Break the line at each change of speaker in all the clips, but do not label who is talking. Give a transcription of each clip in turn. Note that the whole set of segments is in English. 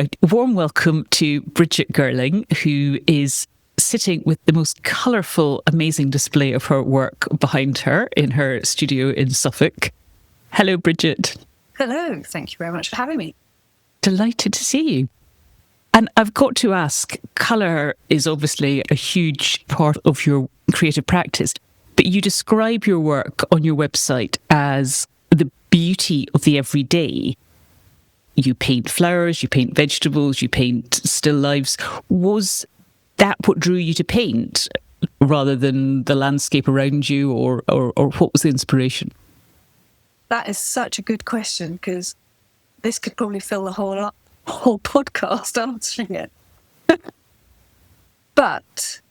a warm welcome to Brigitte Girling, who is sitting with the most colourful, amazing display of her work behind her in her studio in Suffolk. Hello, Brigitte.
Hello. Thank you very much for having me.
Delighted to see you. And I've got to ask, colour is obviously a huge part of your creative practice, but you describe your work on your website as the beauty of the everyday. You paint flowers, you paint vegetables, you paint still lifes. Was that what drew you to paint rather than the landscape around you, or what was the inspiration?
That is such a good question, because this could probably fill the whole podcast answering it. But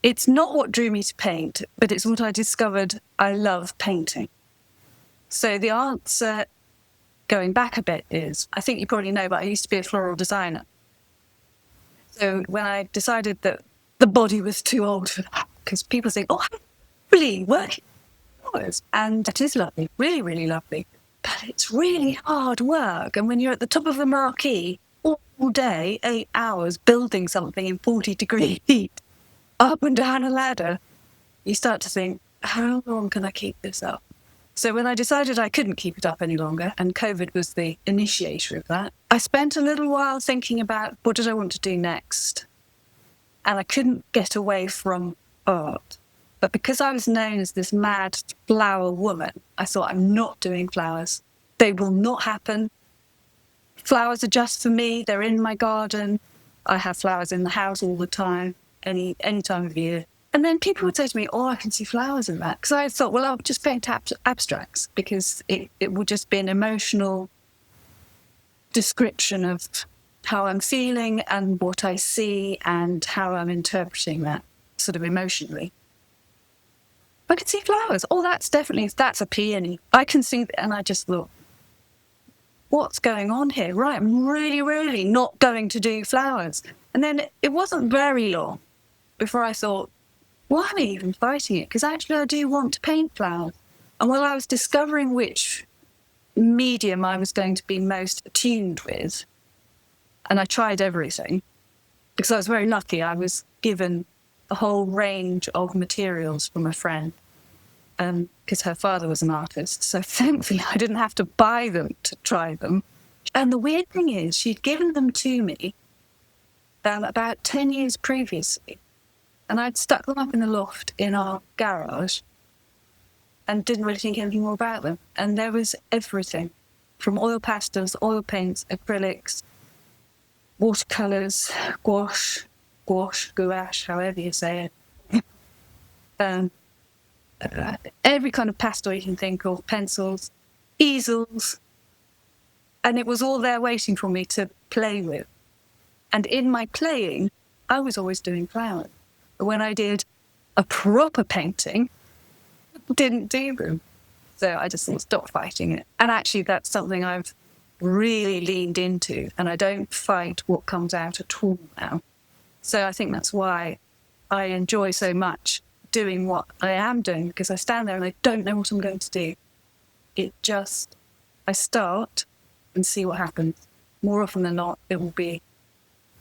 it's not what drew me to paint, but it's what I discovered I love painting. So the answer, going back a bit, is, I think you probably know, but I used to be a floral designer. So when I decided that the body was too old for that, because people think, oh, I'm really working flowers. And that is lovely, really, really lovely. But it's really hard work. And when you're at the top of the marquee all day, 8 hours, building something in 40-degree heat, up and down a ladder, you start to think, how long can I keep this up? So when I decided I couldn't keep it up any longer, and COVID was the initiator of that, I spent a little while thinking about what did I want to do next. And I couldn't get away from art. But because I was known as this mad flower woman, I thought, I'm not doing flowers. They will not happen. Flowers are just for me. They're in my garden. I have flowers in the house all the time, any time of year. And then people would say to me, oh, I can see flowers in that. Because I thought, well, I'll just paint abstracts, because it would just be an emotional description of how I'm feeling and what I see and how I'm interpreting that sort of emotionally. I can see flowers. Oh, that's a peony. I can see, and I just thought, what's going on here? Right, I'm really, really not going to do flowers. And then it wasn't very long before I thought, why am I even fighting it? Because actually I do want to paint flowers. And while I was discovering which medium I was going to be most attuned with, and I tried everything, because I was very lucky, I was given a whole range of materials from a friend, because her father was an artist. So thankfully I didn't have to buy them to try them. And the weird thing is, she'd given them to me about 10 years previously. And I'd stuck them up in the loft in our garage and didn't really think anything more about them. And there was everything, from oil pastels, oil paints, acrylics, watercolours, gouache, however you say it. Every kind of pastel you can think of, pencils, easels. And it was all there waiting for me to play with. And in my playing, I was always doing flowers. But when I did a proper painting, didn't do them. So I just thought, stop fighting it. And actually, that's something I've really leaned into, and I don't fight what comes out at all now. So I think that's why I enjoy so much doing what I am doing, because I stand there and I don't know what I'm going to do. I start and see what happens. More often than not, it will be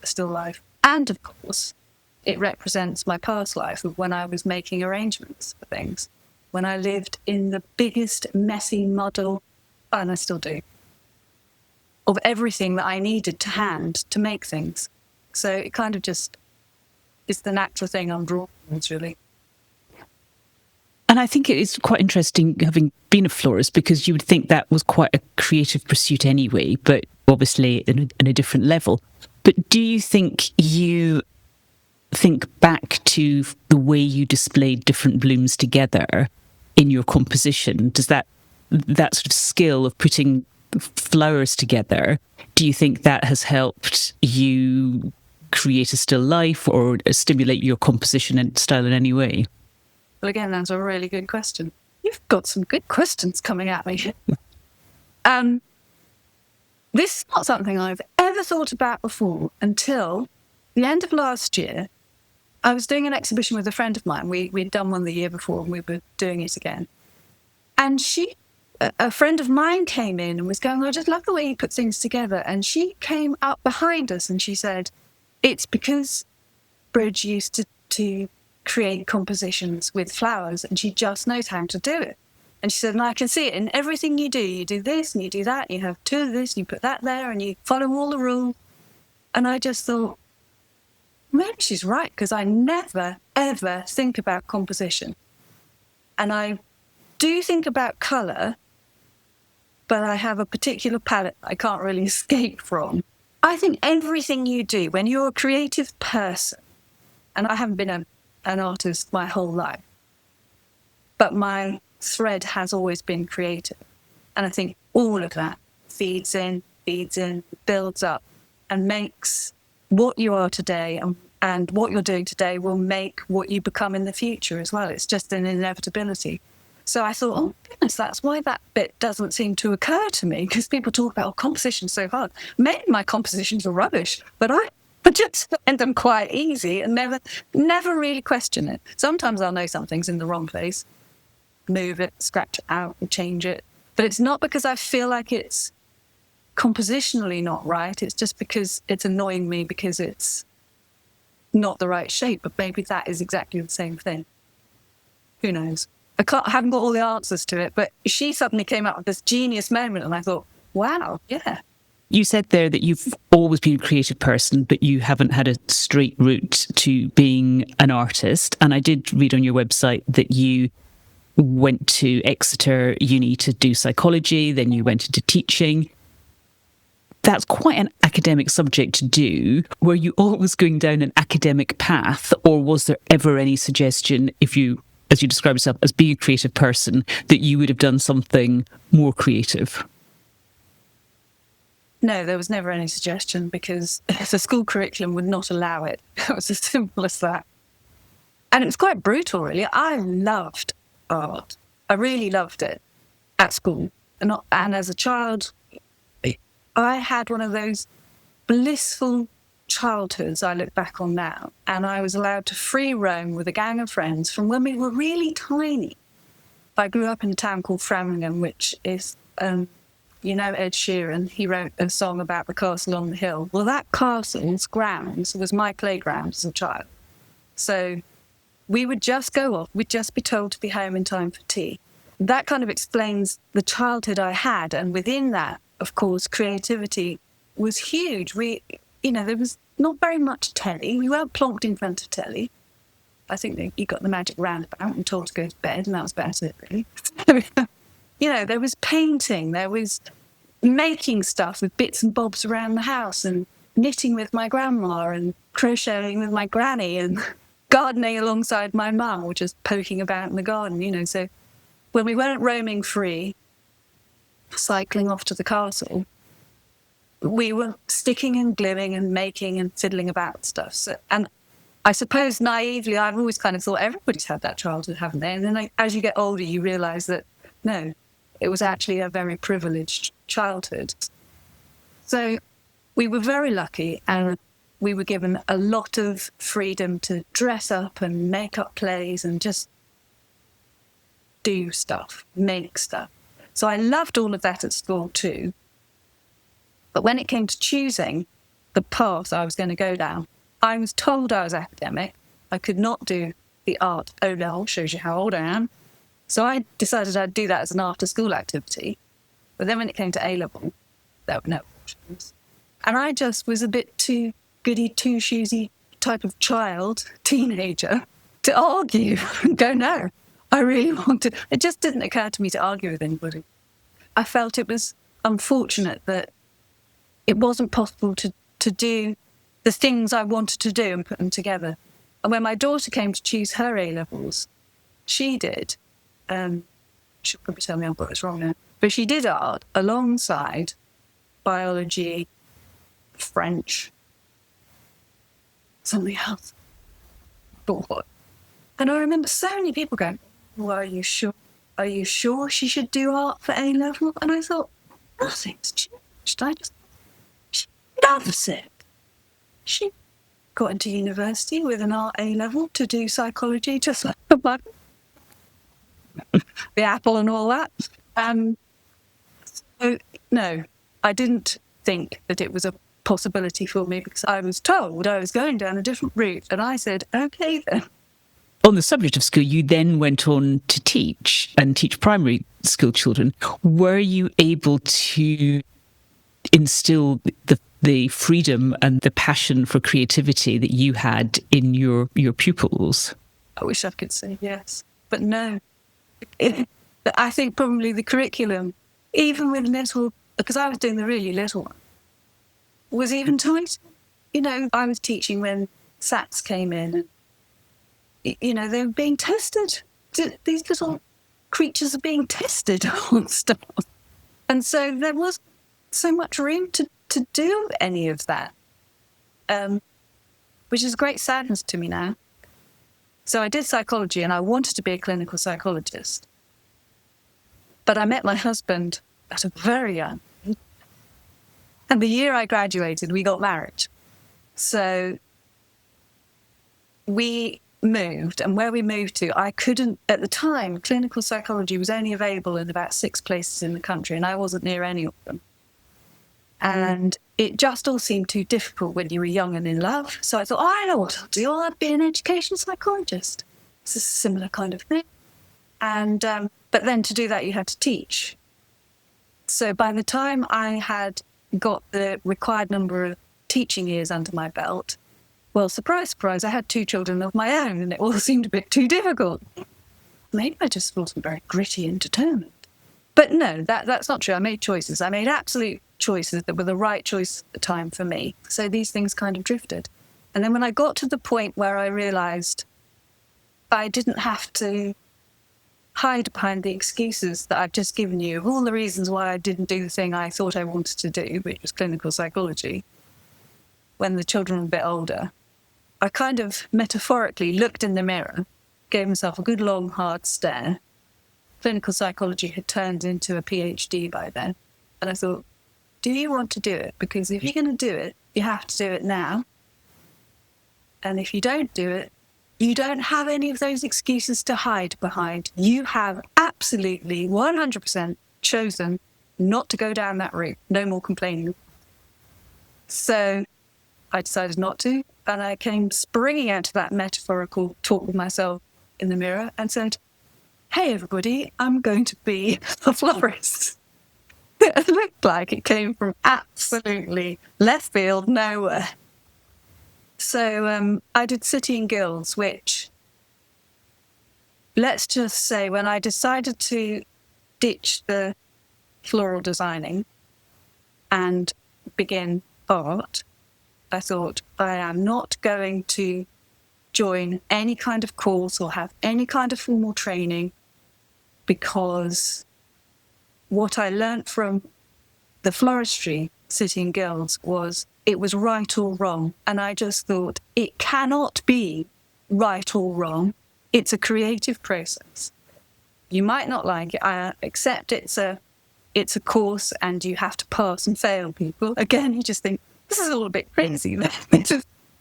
a still life. And of course, it represents my past life of when I was making arrangements for things, when I lived in the biggest messy muddle, and I still do, of everything that I needed to hand to make things. So it kind of just is the natural thing I'm drawn towards, really.
And I think it is quite interesting, having been a florist, because you would think that was quite a creative pursuit anyway, but obviously in a different level. But do you think you think back to the way you displayed different blooms together in your composition? Does that sort of skill of putting flowers together, do you think that has helped you create a still life or stimulate your composition and style in any way?
Well, again, that's a really good question. You've got some good questions coming at me. This is not something I've ever thought about before until the end of last year. I was doing an exhibition with a friend of mine. We'd done one the year before and we were doing it again. And she a friend of mine came in and was going, I just love the way you put things together. And she came up behind us and she said, it's because Bridge used to create compositions with flowers and she just knows how to do it. And she said, and I can see it in everything you do. You do this and you do that. And you have two of this and you put that there and you follow all the rules. And I just thought, maybe she's right, because I never, ever think about composition. And I do think about colour, but I have a particular palette I can't really escape from. I think everything you do, when you're a creative person, and I haven't been an artist my whole life, but my thread has always been creative. And I think all of that feeds in, builds up, and makes what you are today and what you're doing today will make what you become in the future as well. It's just an inevitability. So I thought, oh, goodness, that's why that bit doesn't seem to occur to me, because people talk about, oh, composition's so hard. Maybe my compositions are rubbish, but I just find them quite easy and never really question it. Sometimes I'll know something's in the wrong place, move it, scratch it out and change it. But it's not because I feel like it's compositionally not right. It's just because it's annoying me because it's not the right shape. But maybe that is exactly the same thing. Who knows? I haven't got all the answers to it, but she suddenly came up with this genius moment and I thought, wow, yeah.
You said there that you've always been a creative person, but you haven't had a straight route to being an artist. And I did read on your website that you went to Exeter Uni to do psychology, then you went into teaching. That's quite an academic subject to do. Were you always going down an academic path, or was there ever any suggestion, if you, as you describe yourself, as being a creative person, that you would have done something more creative?
No, there was never any suggestion because the school curriculum would not allow it. It was as simple as that. And it was quite brutal, really. I loved art. I really loved it at school. And as a child, I had one of those blissful childhoods I look back on now. And I was allowed to free roam with a gang of friends from when we were really tiny. I grew up in a town called Framingham, which is, you know, Ed Sheeran. He wrote a song about the castle on the hill. Well, that castle's grounds was my playground as a child. So we would just go off. We'd just be told to be home in time for tea. That kind of explains the childhood I had. And within that, of course, creativity was huge. There was not very much telly. We weren't plonked in front of telly. I think you got the magic roundabout and told to go to bed, and that was about it, really. There was painting, there was making stuff with bits and bobs around the house, and knitting with my grandma, and crocheting with my granny, and gardening alongside my mum, or just poking about in the garden, So when we weren't roaming free, cycling off to the castle, we were sticking and gluing and making and fiddling about stuff. So, and I suppose naively, I've always kind of thought everybody's had that childhood, haven't they? And then as you get older, you realise that, no, it was actually a very privileged childhood. So we were very lucky, and we were given a lot of freedom to dress up and make up plays and just do stuff, make stuff. So I loved all of that at school too. But when it came to choosing the path I was going to go down, I was told I was academic. I could not do the art O-level, shows you how old I am. So I decided I'd do that as an after-school activity. But then when it came to A-level, there were no options. And I just was a bit too goody two-shoesy type of child, teenager, to argue and go, no, I really wanted. It just didn't occur to me to argue with anybody. I felt it was unfortunate that it wasn't possible to do the things I wanted to do and put them together. And when my daughter came to choose her A-levels, she did, she'll probably tell me I've got this wrong now, but she did art alongside biology, French, something else. But what? And I remember so many people going, well, are you sure? Are you sure she should do art for A-level? And I thought, nothing's changed. She loves it. She got into university with an art A-level to do psychology, just like the apple and all that. Oh, no, I didn't think that it was a possibility for me because I was told I was going down a different route. And I said, okay, then.
On the subject of school, you then went on to teach and teach primary school children. Were you able to instill the freedom and the passion for creativity that you had in your pupils?
I wish I could say yes, but no. I think probably the curriculum, even with little, because I was doing the really little one, was even tight. You know, I was teaching when SATs came in and, you know, they were being tested. These little creatures are being tested on stuff. And so there was so much room to do any of that, which is great sadness to me now. So I did psychology and I wanted to be a clinical psychologist. But I met my husband at a very young age. And the year I graduated, we got married. So we moved, and where we moved to, I couldn't, at the time, clinical psychology was only available in about 6 places in the country, and I wasn't near any of them. And it just all seemed too difficult when you were young and in love. So I thought, oh, I know what I'll do. I'll be an education psychologist. It's a similar kind of thing. And but then to do that, you had to teach. So by the time I had got the required number of teaching years under my belt, well, surprise, surprise, I had 2 children of my own, and it all seemed a bit too difficult. Maybe I just wasn't very gritty and determined. But no, that's not true. I made choices. I made absolute choices that were the right choice at the time for me. So these things kind of drifted. And then when I got to the point where I realised I didn't have to hide behind the excuses that I've just given you of all the reasons why I didn't do the thing I thought I wanted to do, which was clinical psychology, when the children were a bit older, I kind of metaphorically looked in the mirror, gave myself a good long hard stare. Clinical psychology had turned into a PhD by then. And I thought, do you want to do it? Because if you're going to do it, you have to do it now. And if you don't do it, you don't have any of those excuses to hide behind. You have absolutely 100% chosen not to go down that route. No more complaining. So I decided not to. And I came springing out of that metaphorical talk with myself in the mirror and said, hey, everybody, I'm going to be a florist. It looked like it came from absolutely left field, nowhere. So I did City and Guilds, which, let's just say, when I decided to ditch the floral designing and begin art, I thought, I am not going to join any kind of course or have any kind of formal training, because what I learnt from the floristry City and Guilds was it was right or wrong. And I just thought, it cannot be right or wrong. It's a creative process. You might not like it. I accept it's a course and you have to pass and fail people. Again, you just think, this is all a bit crazy. This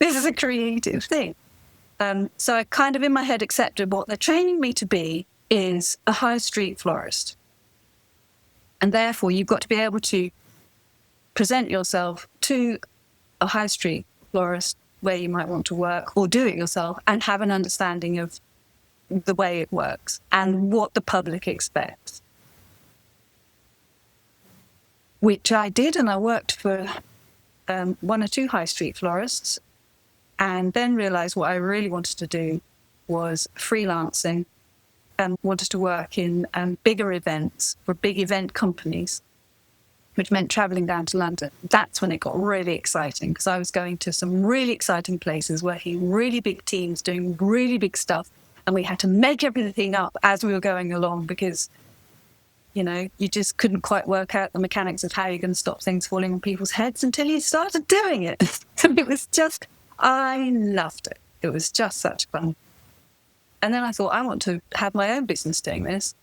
is a creative thing. So I kind of in my head accepted what they're training me to be is a high street florist. And therefore, you've got to be able to present yourself to a high street florist where you might want to work, or do it yourself and have an understanding of the way it works and what the public expects. Which I did, and I worked for 1 or 2 high street florists, and then realised what I really wanted to do was freelancing and wanted to work in bigger events for big event companies, which meant travelling down to London. That's when it got really exciting, because I was going to some really exciting places, working really big teams, doing really big stuff, and we had to make everything up as we were going along because, you know, you just couldn't quite work out the mechanics of how you're going to stop things falling on people's heads until you started doing it. So it was just, I loved it. It was just such fun. And then I thought, I want to have my own business doing this,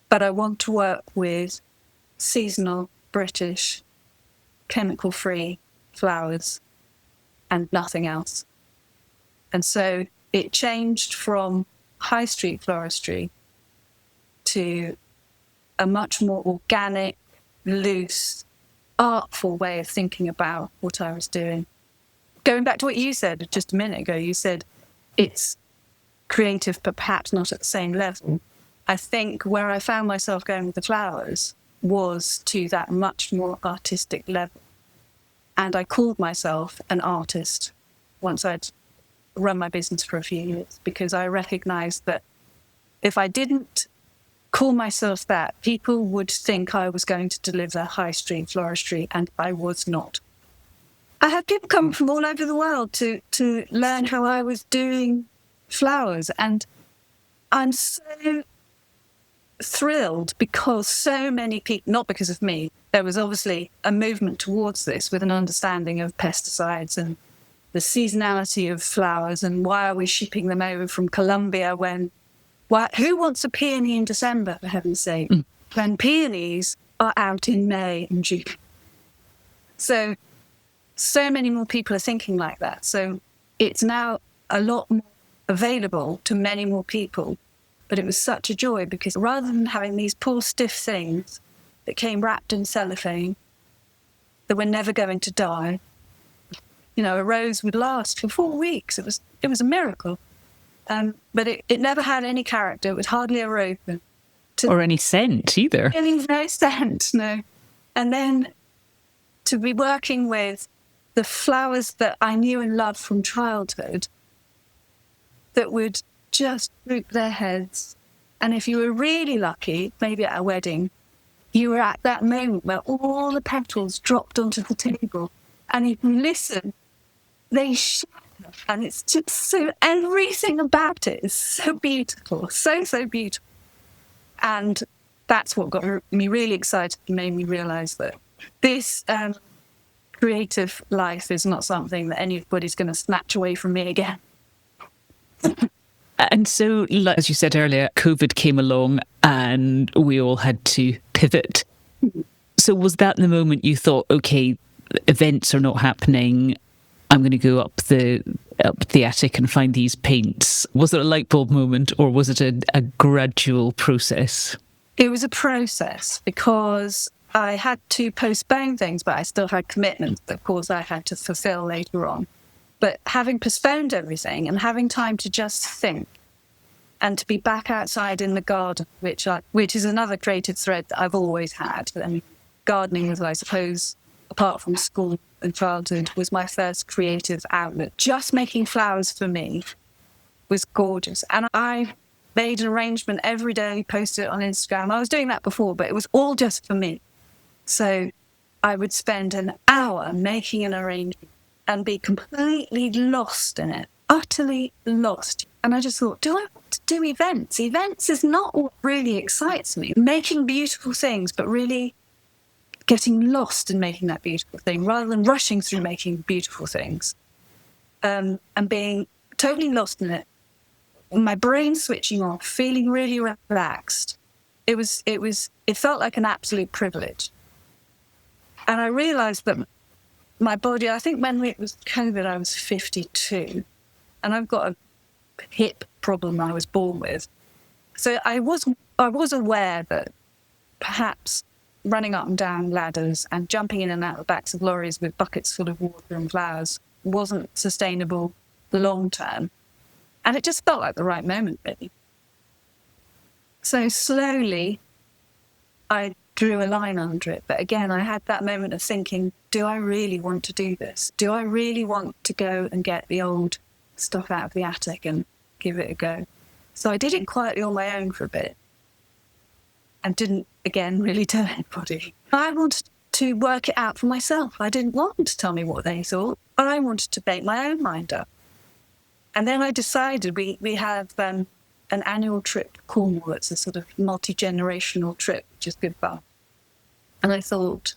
but I want to work with seasonal, British, chemical-free flowers and nothing else. And so it changed from high street floristry to a much more organic, loose, artful way of thinking about what I was doing. Going back to what you said just a minute ago, you said it's creative, but perhaps not at the same level. I think where I found myself going with the flowers was to that much more artistic level. And I called myself an artist once I'd run my business for a few years, because I recognized that if I didn't call myself that, people would think I was going to deliver high street floristry, and I was not. I had people come from all over the world to learn how I was doing flowers, and I'm so thrilled because so many people, not because of me, there was obviously a movement towards this with an understanding of pesticides and the seasonality of flowers, and why are we shipping them over from Colombia who wants a peony in December, for heaven's sake, when peonies are out in May and June? So many more people are thinking like that. So it's now a lot more available to many more people. But it was such a joy, because rather than having these poor stiff things that came wrapped in cellophane that were never going to die, a rose would last for 4 weeks. It was a miracle. But it never had any character. It was hardly ever open.
Or any scent either.
No scent, no. And then to be working with the flowers that I knew and loved from childhood that would just droop their heads. And if you were really lucky, maybe at a wedding, you were at that moment where all the petals dropped onto the table. And if you listen, they shatter. And it's just so, everything about it is so beautiful, so beautiful. And that's what got me really excited and made me realise that this creative life is not something that anybody's going to snatch away from me again.
And so, as you said earlier, COVID came along and we all had to pivot. So was that the moment you thought, okay, events are not happening, I'm going to go up the attic and find these paints? Was it a light bulb moment, or was it a gradual process?
It was a process, because I had to postpone things, but I still had commitments that, of course, I had to fulfill later on. But having postponed everything and having time to just think and to be back outside in the garden, which is another creative thread that I've always had. And gardening was, I suppose, apart from school and childhood, was my first creative outlet. Just making flowers for me was gorgeous. And I made an arrangement every day, posted it on Instagram. I was doing that before, but it was all just for me. So I would spend an hour making an arrangement and be completely lost in it, utterly lost. And I just thought, do I want to do events? Events is not what really excites me. Making beautiful things, but really getting lost in making that beautiful thing rather than rushing through making beautiful things, and being totally lost in it. My brain switching off, feeling really relaxed. It felt like an absolute privilege. And I realised that my body, I think when it was COVID, I was 52, and I've got a hip problem I was born with. So I was aware that perhaps running up and down ladders and jumping in and out the backs of lorries with buckets full of water and flowers wasn't sustainable long term. And it just felt like the right moment, really. So slowly, I drew a line under it. But again, I had that moment of thinking, do I really want to do this? Do I really want to go and get the old stuff out of the attic and give it a go? So I did it quietly on my own for a bit and didn't, again, really tell anybody. I wanted to work it out for myself. I didn't want them to tell me what they thought. I wanted to make my own mind up. And then I decided we have an annual trip to Cornwall. It's a sort of multi-generational trip, which is good fun. And I thought,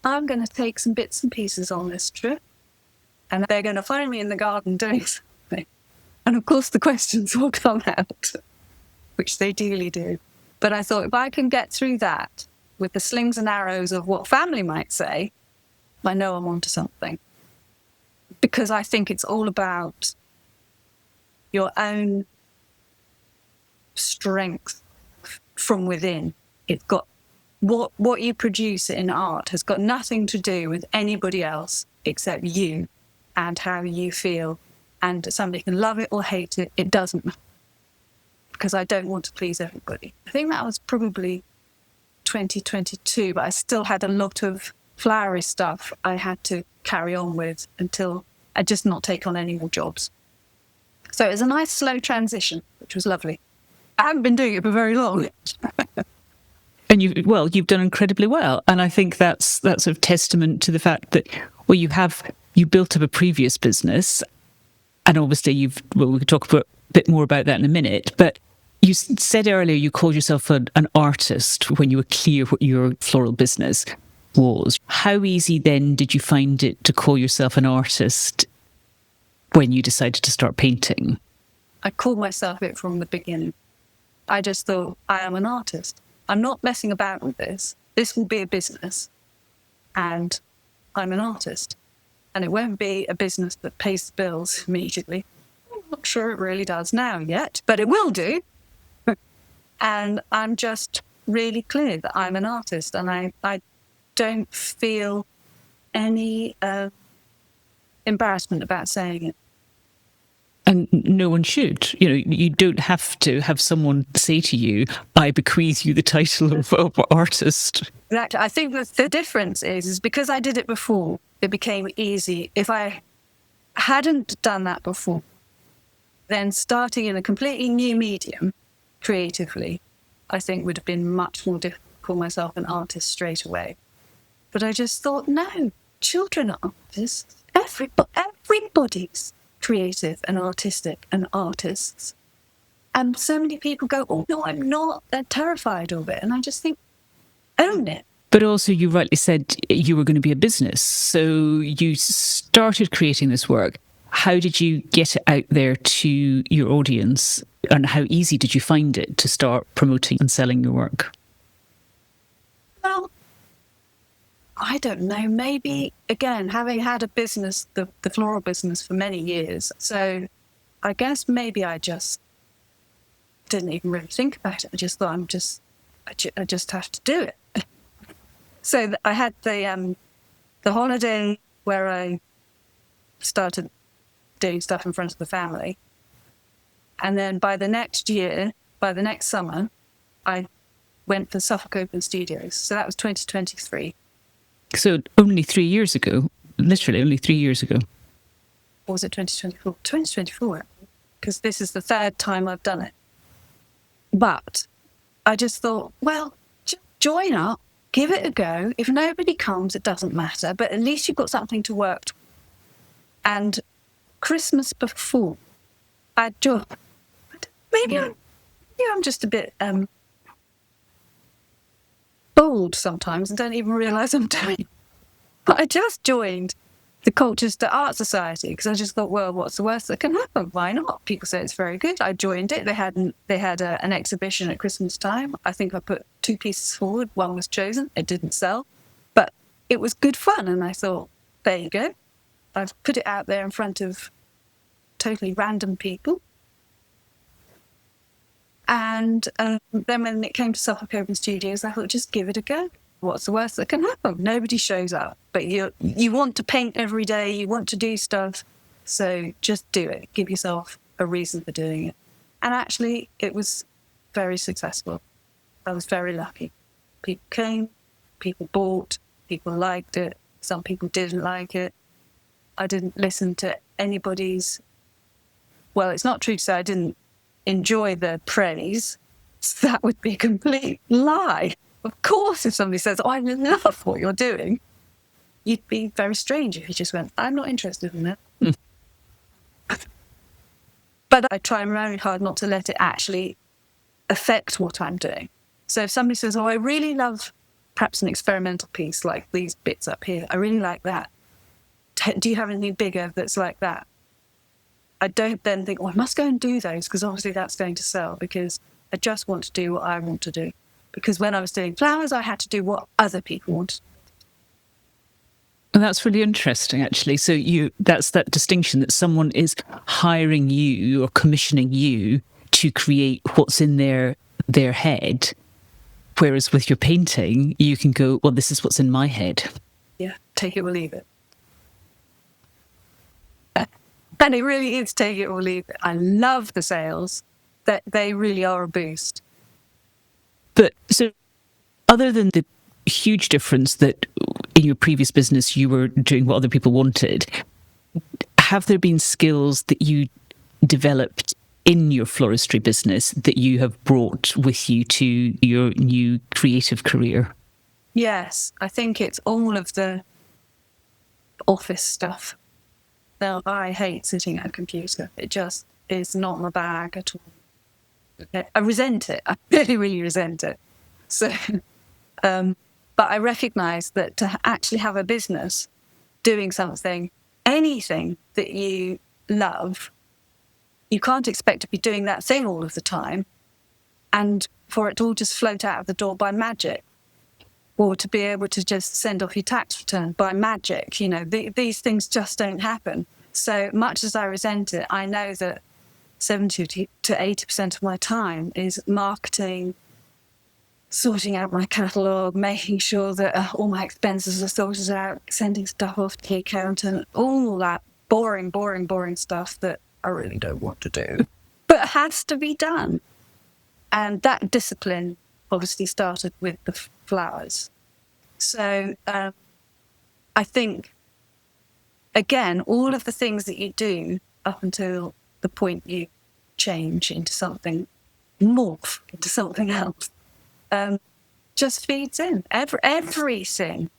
I'm going to take some bits and pieces on this trip, and they're going to find me in the garden doing something. And of course, the questions will come out, which they duly do. But I thought, if I can get through that with the slings and arrows of what family might say, I know I'm onto something. Because I think it's all about your own strength from within. It's got what you produce in art has got nothing to do with anybody else except you and how you feel. And somebody can love it or hate it. It doesn't matter. Because I don't want to please everybody. I think that was probably 2022, but I still had a lot of flowery stuff I had to carry on with until I just not take on any more jobs. So it was a nice slow transition, which was lovely. I haven't been doing it for very long.
And you've done incredibly well. And I think that's a testament to the fact that, you built up a previous business, and obviously we could talk a bit more about that in a minute, but you said earlier you called yourself an artist when you were clear what your floral business was. How easy then did you find it to call yourself an artist when you decided to start painting?
I called myself it from the beginning. I just thought, I am an artist. I'm not messing about with this. This will be a business. And I'm an artist. And it won't be a business that pays the bills immediately. I'm not sure it really does now yet, but it will do. And I'm just really clear that I'm an artist, and I don't feel any embarrassment about saying it.
And no one should. You don't have to have someone say to you, I bequeath you the title of artist.
Exactly. I think that the difference is because I did it before, it became easy. If I hadn't done that before, then starting in a completely new medium, creatively, I think would have been much more difficult to call myself an artist straight away. But I just thought, no, children are artists. Everybody's creative and artistic and artists. And so many people go, oh, no, I'm not. They're terrified of it. And I just think, own it.
But also, you rightly said you were going to be a business. So you started creating this work. How did you get it out there to your audience? And how easy did you find it to start promoting and selling your work?
Well, I don't know. Maybe, again, having had a business, the floral business for many years. So I guess maybe I just didn't even really think about it. I just thought I just have to do it. So I had the holiday where I started doing stuff in front of the family. And then by the next summer, I went for Suffolk Open Studios. So that was 2023.
So only 3 years ago, literally only 3 years ago.
Or was it 2024? 2024, because this is the third time I've done it. But I just thought, well, just join up, give it a go. If nobody comes, it doesn't matter. But at least you've got something to work towards. And Christmas before, maybe I'm just a bit bold sometimes and don't even realise I'm doing it. But I just joined the Colchester Art Society because I just thought, well, what's the worst that can happen? Why not? People say it's very good. I joined it. They had an exhibition at Christmas time. I think I put 2 pieces forward. One was chosen. It didn't sell, but it was good fun. And I thought, there you go. I've put it out there in front of totally random people. And then when it came to Suffolk Open Studios, I thought, just give it a go. What's the worst that can happen? Nobody shows up. But you want to paint every day. You want to do stuff. So just do it. Give yourself a reason for doing it. And actually, it was very successful. I was very lucky. People came, people bought, people liked it. Some people didn't like it. I didn't listen to anybody's... Well, it's not true to say I didn't enjoy the praise. That would be a complete lie. Of course, if somebody says, oh, I love what you're doing, you'd be very strange if you just went, I'm not interested in that. But I try very hard not to let it actually affect what I'm doing. So if somebody says, oh, I really love perhaps an experimental piece like these bits up here, I really like that. Do you have anything bigger that's like that? I don't then think, oh, I must go and do those because obviously that's going to sell, because I just want to do what I want to do. Because when I was doing flowers, I had to do what other people wanted.
And that's really interesting, actually. So that's that distinction that someone is hiring you or commissioning you to create what's in their head, Whereas with your painting, you can go, well, this is what's in my head.
Yeah, take it or leave it. And it really is take it or leave it. I love the sales. That they really are a boost.
But so other than the huge difference that in your previous business you were doing what other people wanted, have there been skills that you developed in your floristry business that you have brought with you to your new creative career?
Yes, I think it's all of the office stuff. Now, I hate sitting at a computer. It just is not my bag at all. I resent it. I really, really resent it. So, but I recognise that to actually have a business doing something, anything that you love, you can't expect to be doing that thing all of the time and for it to all just float out of the door by magic, or to be able to just send off your tax return by magic. You know, these things just don't happen. So much as I resent it, I know that 70 to 80% of my time is marketing, sorting out my catalogue, making sure that all my expenses are sorted out, sending stuff off to the accountant, all that boring stuff that I really don't want to do, but has to be done. And that discipline obviously started with the flowers. So I think, again, all of the things that you do up until the point you change into something, morph into something else, just feeds in. Everything.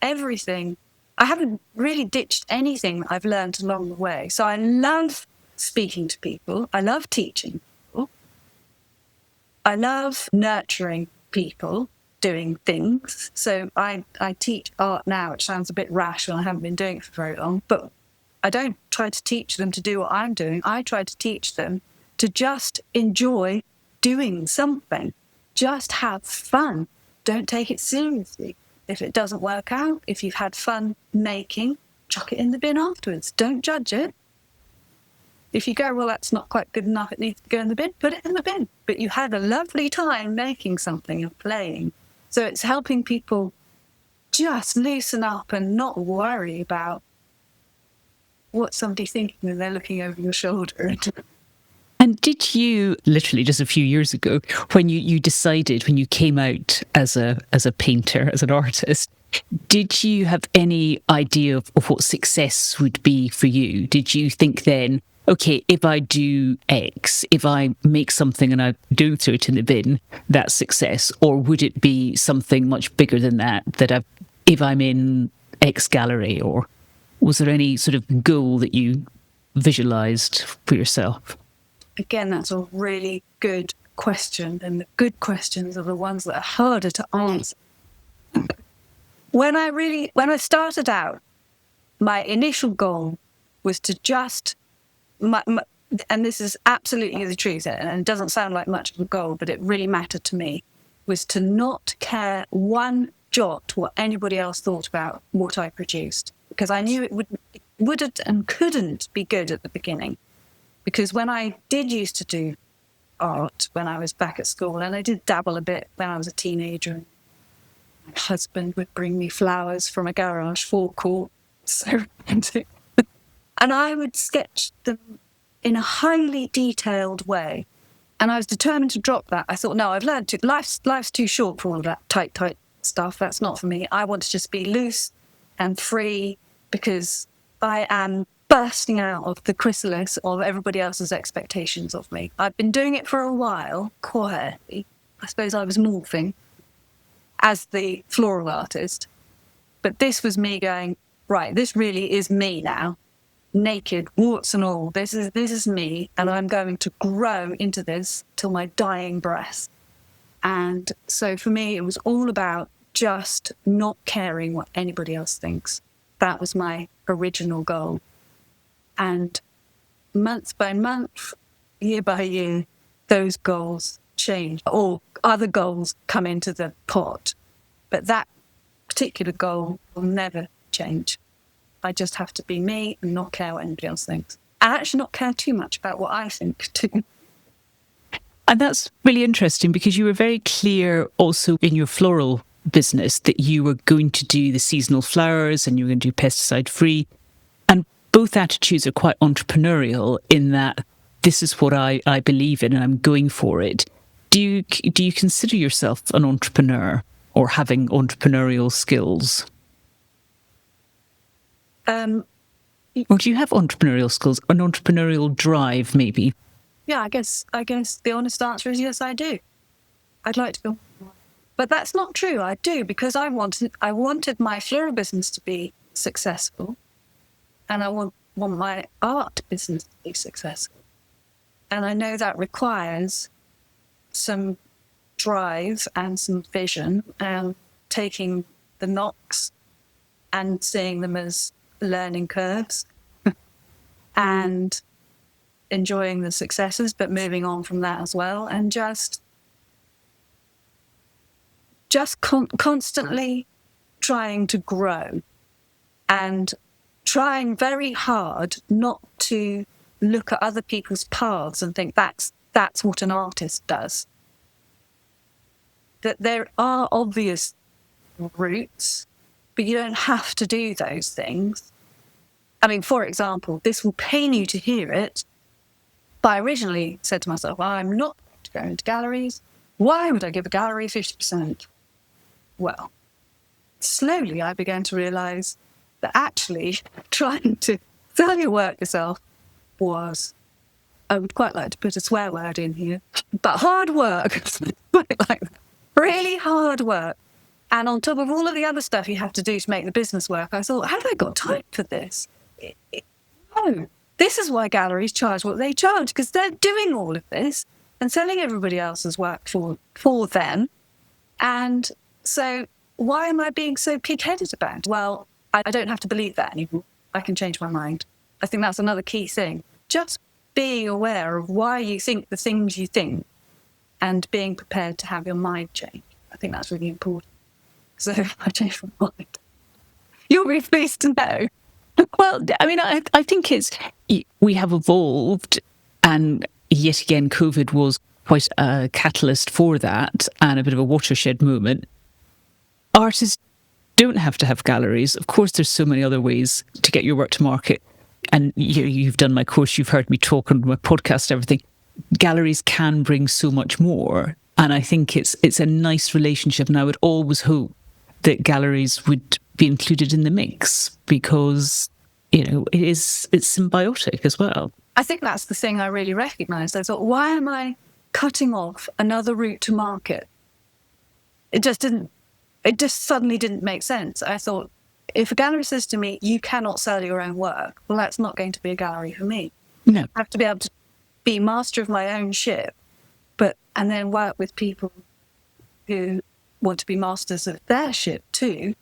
I haven't really ditched anything I've learned along the way. So I love speaking to people. I love teaching people. I love nurturing people doing things. So I teach art now, which sounds a bit rash and I haven't been doing it for very long, but I don't try to teach them to do what I'm doing. I try to teach them to just enjoy doing something. Just have fun. Don't take it seriously. If it doesn't work out, if you've had fun making, chuck it in the bin afterwards. Don't judge it. If you go, well, that's not quite good enough, it needs to go in the bin, put it in the bin. But you had a lovely time making something and playing. So it's helping people just loosen up and not worry about what somebody's thinking when they're looking over your shoulder.
And did you, literally just a few years ago, when you decided, when you came out as a painter, as an artist, did you have any idea of what success would be for you? Did you think then, okay, if I do X, if I make something and I don't throw it in the bin, that's success? Or would it be something much bigger than that, if I'm in X gallery? Or was there any sort of goal that you visualised for yourself?
Again, that's a really good question. And the good questions are the ones that are harder to answer. When I started out, my initial goal was to just, and this is absolutely the truth, and it doesn't sound like much of a goal, but it really mattered to me, was to not care one jot what anybody else thought about what I produced. Because I knew it wouldn't and couldn't be good at the beginning. Because when I did used to do art when I was back at school, and I did dabble a bit when I was a teenager, my husband would bring me flowers from a garage forecourt, so romantic. And I would sketch them in a highly detailed way. And I was determined to drop that. I thought, no, I've learned to, life's too short for all of that tight stuff. That's not for me. I want to just be loose and free, because I am bursting out of the chrysalis of everybody else's expectations of me. I've been doing it for a while, quietly. I suppose I was morphing as the floral artist. But this was me going, right, this really is me now. Naked, warts and all. This is me, and I'm going to grow into this till my dying breath. And so for me, it was all about just not caring what anybody else thinks. That was my original goal. And month by month, year by year, those goals change, or other goals come into the pot. But that particular goal will never change. I just have to be me and not care what anybody else thinks. And actually not care too much about what I think too.
And that's really interesting because you were very clear also in your floral business that you were going to do the seasonal flowers and you were going to do pesticide free. And both attitudes are quite entrepreneurial in that this is what I believe in and I'm going for it. Do you consider yourself an entrepreneur or having entrepreneurial skills? Or do you have entrepreneurial skills, an entrepreneurial drive maybe?
Yeah, I guess the honest answer is yes, I do. I'd like to go. But that's not true. I do, because I wanted my floral business to be successful, and I want my art business to be successful. And I know that requires some drive and some vision, and taking the knocks and seeing them as learning curves and enjoying the successes, but moving on from that as well, and just constantly trying to grow and trying very hard not to look at other people's paths and think that's what an artist does. That there are obvious routes, but you don't have to do those things. I mean, for example, this will pain you to hear it, but I originally said to myself, I'm not going to go into galleries. Why would I give a gallery 50%? Well, slowly I began to realise that actually trying to sell your work yourself was, I would quite like to put a swear word in here, but hard work. Put it like that. Really hard work. And on top of all of the other stuff you have to do to make the business work, I thought, have I got time for this? No. This is why galleries charge what they charge, because they're doing all of this and selling everybody else's work for them. And so why am I being so pig-headed about it? Well, I don't have to believe that anymore. I can change my mind. I think that's another key thing. Just being aware of why you think the things you think and being prepared to have your mind change. I think that's really important. So I changed my mind. You'll be pleased to know.
Well, I mean, I think we have evolved, and yet again, COVID was quite a catalyst for that and a bit of a watershed moment. Artists don't have to have galleries. Of course, there's so many other ways to get your work to market. And you've done my course, you've heard me talk on my podcast, everything. Galleries can bring so much more. And I think it's a nice relationship. And I would always hope that galleries would be included in the mix because, it's symbiotic as well.
I think that's the thing I really recognised. I thought, why am I cutting off another route to market? It just suddenly didn't make sense. I thought, if a gallery says to me, you cannot sell your own work, well, that's not going to be a gallery for me.
No.
I have to be able to be master of my own ship, and then work with people who want to be masters of their ship too,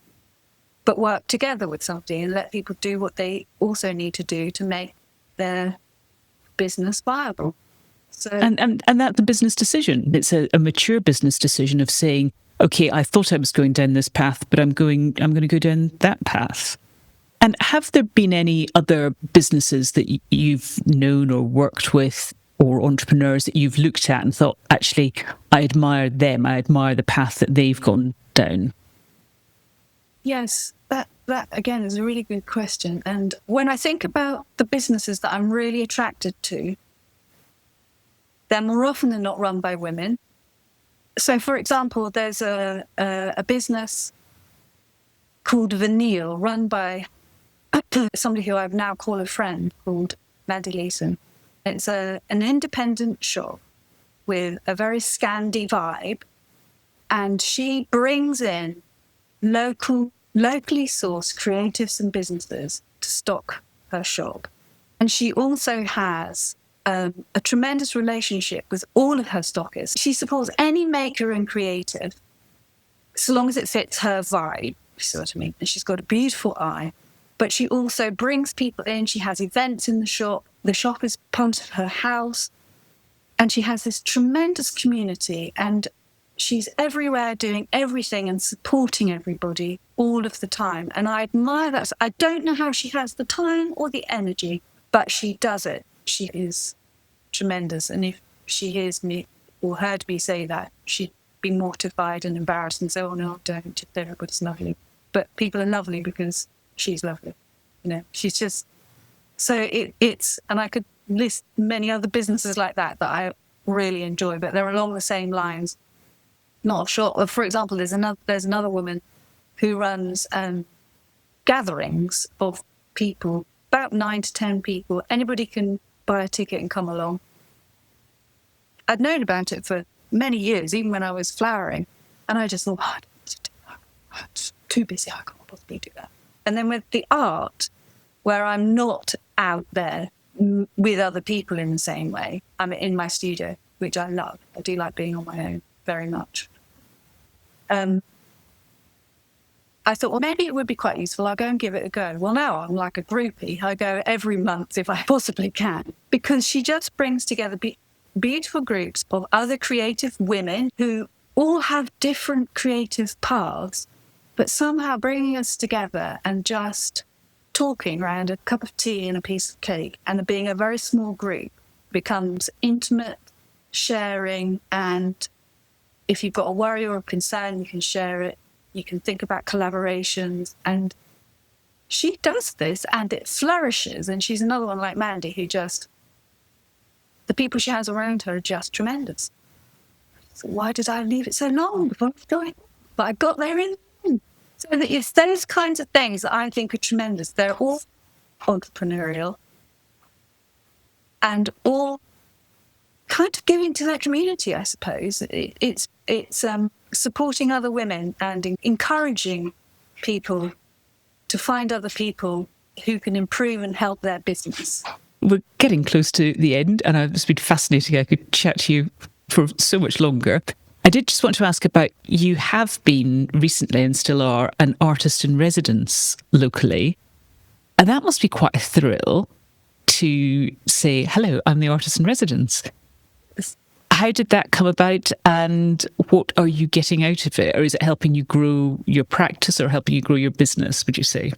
but work together with somebody and let people do what they also need to do to make their business viable. So,
and that's a business decision. It's a mature business decision of saying, okay, I thought I was going down this path, but I'm going to go down that path. And have there been any other businesses that you've known or worked with or entrepreneurs that you've looked at and thought, actually, I admire them, I admire the path that they've gone down?
Yes, that again is a really good question. And when I think about the businesses that I'm really attracted to, they're more often than not run by women. So, for example, there's a business called Vanille, run by somebody who I've now called a friend, called Maddie Leeson. It's an independent shop with a very Scandi vibe, and she brings in locally sourced creatives and businesses to stock her shop. And she also has a tremendous relationship with all of her stockers. She supports any maker and creative, so long as it fits her vibe, you see what I mean? And she's got a beautiful eye. But she also brings people in. She has events in the shop. The shop is part of her house. And she has this tremendous community. And she's everywhere doing everything and supporting everybody all of the time. And I admire that. I don't know how she has the time or the energy, but she does it. She is tremendous. And if she hears me, or heard me say that, she'd be mortified and embarrassed and say, oh, no, don't, just everybody's lovely. But people are lovely because she's lovely. She's just... So it's... And I could list many other businesses like that I really enjoy, but they're along the same lines. Not sure. For example, there's another woman who runs gatherings of people, about 9 to 10 people. Anybody can buy a ticket and come along. I'd known about it for many years, even when I was flowering, and I just thought, I don't want to do that. I'm too busy. I can't possibly do that. And then with the art, where I'm not out there with other people in the same way, I'm in my studio, which I love. I do like being on my own very much. I thought, well, maybe it would be quite useful. I'll go and give it a go. Well, now I'm like a groupie. I go every month if I possibly can, because she just brings together beautiful groups of other creative women who all have different creative paths, but somehow bringing us together and just talking around a cup of tea and a piece of cake, and being a very small group becomes intimate, sharing, and if you've got a worry or a concern, you can share it. You can think about collaborations, and she does this and it flourishes. And she's another one like Mandy who just, the people she has around her are just tremendous. So why did I leave it so long before I was doing? But I got there in. So that it's those kinds of things that I think are tremendous. They're all entrepreneurial and all kind of giving to that community, I suppose. It's supporting other women and encouraging people to find other people who can improve and help their business.
We're getting close to the end, and it's been fascinating. I could chat to you for so much longer. I did just want to ask about, you have been recently and still are an artist in residence locally, and that must be quite a thrill to say, hello, I'm the artist in residence. How did that come about, and what are you getting out of it? Or is it helping you grow your practice or helping you grow your business, would you say?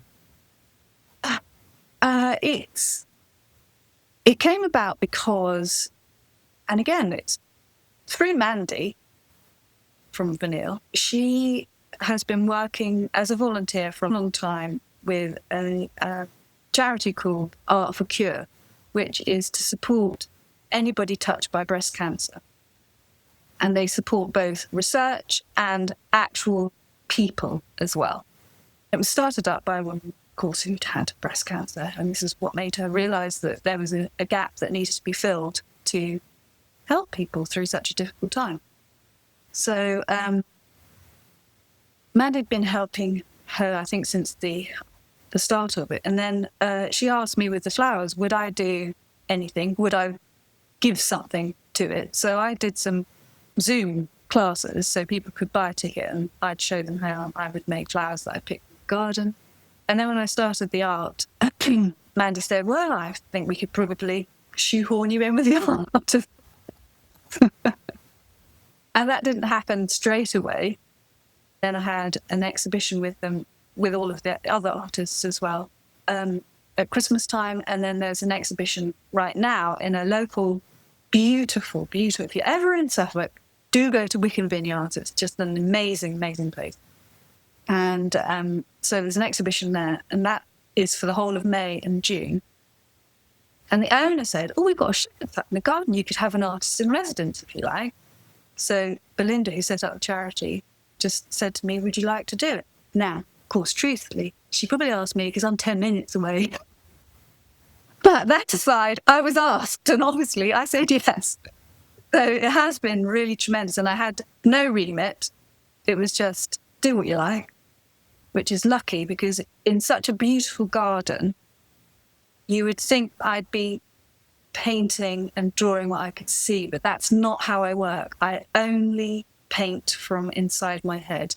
It came about because, and again, it's through Mandy from Vanille. She has been working as a volunteer for a long time with a charity called Art for Cure, which is to support anybody touched by breast cancer. And they support both research and actual people as well. It was started up by a woman, of course, who'd had breast cancer, and this is what made her realise that there was a gap that needed to be filled to help people through such a difficult time. So Mandy had been helping her, I think, since the start of it. And then she asked me with the flowers, would I do anything? Would I give something to it? So I did some Zoom classes so people could buy a ticket, and I'd show them how I would make flowers that I picked in the garden. And then when I started the art, Mandy said, well, I think we could probably shoehorn you in with the art. And that didn't happen straight away. Then I had an exhibition with them, with all of the other artists as well, at Christmas time. And then there's an exhibition right now in a local, beautiful, if you're ever in Suffolk, do go to Wickham Vineyards. It's just an amazing, amazing place. And so there's an exhibition there, and that is for the whole of May and June. And the owner said, oh, we've got a shed in the garden. You could have an artist in residence if you like. So Belinda, who set up the charity, just said to me, would you like to do it? Now, of course, truthfully, she probably asked me because I'm 10 minutes away. But that aside, I was asked, and obviously I said yes. So it has been really tremendous, and I had no remit. It was just do what you like, which is lucky because in such a beautiful garden, you would think I'd be painting and drawing what I could see, but that's not how I work. I only paint from inside my head.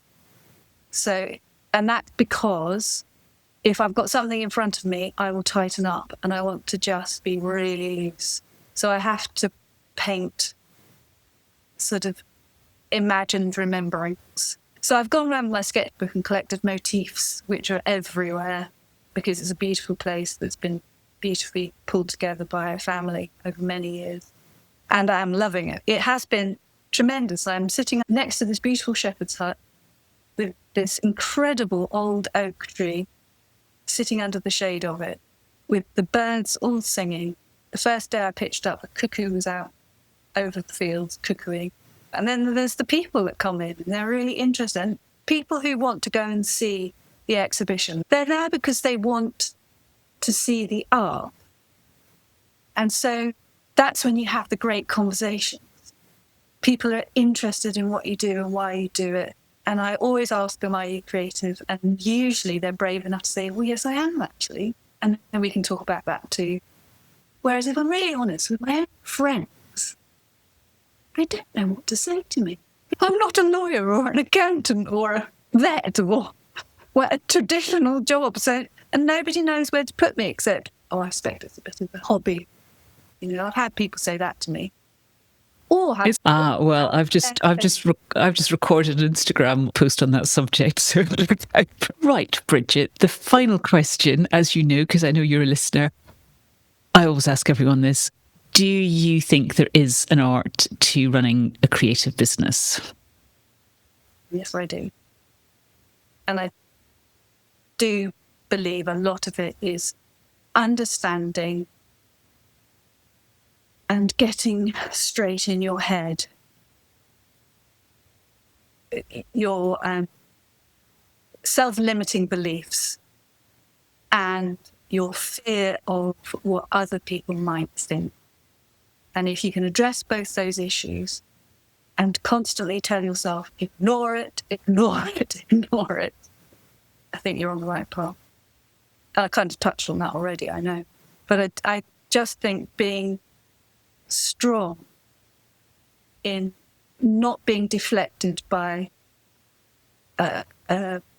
So, and that's because if I've got something in front of me, I will tighten up, and I want to just be really loose. So I have to paint sort of imagined remembrance. So I've gone around my sketchbook and collected motifs, which are everywhere, because it's a beautiful place that's been beautifully pulled together by a family over many years. And I am loving it. It has been tremendous. I'm sitting next to this beautiful shepherd's hut with this incredible old oak tree, sitting under the shade of it, with the birds all singing. The first day I pitched up, the cuckoo was out over the fields cuckooing. And then there's the people that come in, and they're really interested. And people who want to go and see the exhibition, they're there because they want to see the art. And so that's when you have the great conversations. People are interested in what you do and why you do it. And I always ask them, are you creative? And usually they're brave enough to say, well, yes, I am, actually. And then we can talk about that too. Whereas if I'm really honest with my own friends, they don't know what to say to me. I'm not a lawyer or an accountant or a vet or a traditional job. So, and nobody knows where to put me except, oh, I expect it's a bit of a hobby. You know, I've had people say that to me.
Well, I've just recorded an Instagram post on that subject. So, right, Brigitte, the final question, as you know, because I know you're a listener, I always ask everyone this: do you think there is an art to running a creative business?
Yes, I do, and I do believe a lot of it is understanding and getting straight in your head your self-limiting beliefs and your fear of what other people might think. And if you can address both those issues and constantly tell yourself, ignore it, ignore it, ignore it, I think you're on the right path. I kind of touched on that already, I know. But I just think being strong in not being deflected by a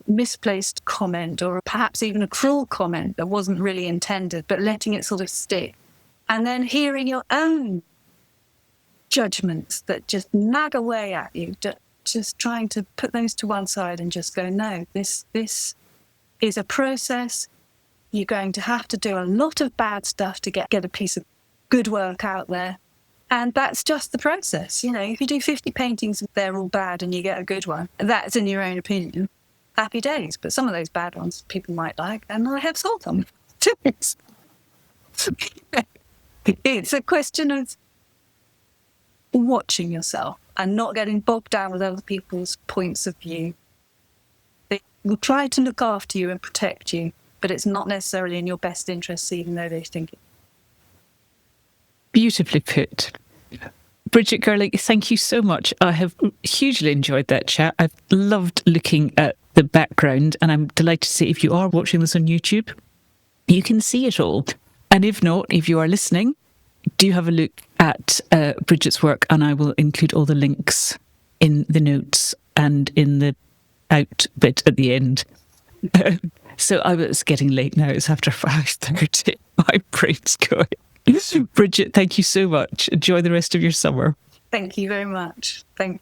misplaced comment or perhaps even a cruel comment that wasn't really intended, but letting it sort of stick. And then hearing your own judgments that just nag away at you, just trying to put those to one side and just go, no, this is a process. You're going to have to do a lot of bad stuff to get a piece of good work out there. And that's just the process. You know, if you do 50 paintings and they're all bad and you get a good one, that's in your own opinion. Happy days. But some of those bad ones people might like, and I have sold them. It's a question of watching yourself and not getting bogged down with other people's points of view. They will try to look after you and protect you, but it's not necessarily in your best interests, even though they think it.
Beautifully put. Brigitte Girling, thank you so much. I have hugely enjoyed that chat. I've loved looking at the background, and I'm delighted to see if you are watching this on YouTube, you can see it all. And if not, if you are listening, do have a look at Brigitte's work, and I will include all the links in the notes and in the out bit at the end. So it's getting late now. It's after 5:30. My brain's going. Brigitte, thank you so much. Enjoy the rest of your summer.
Thank you very much. Thank you.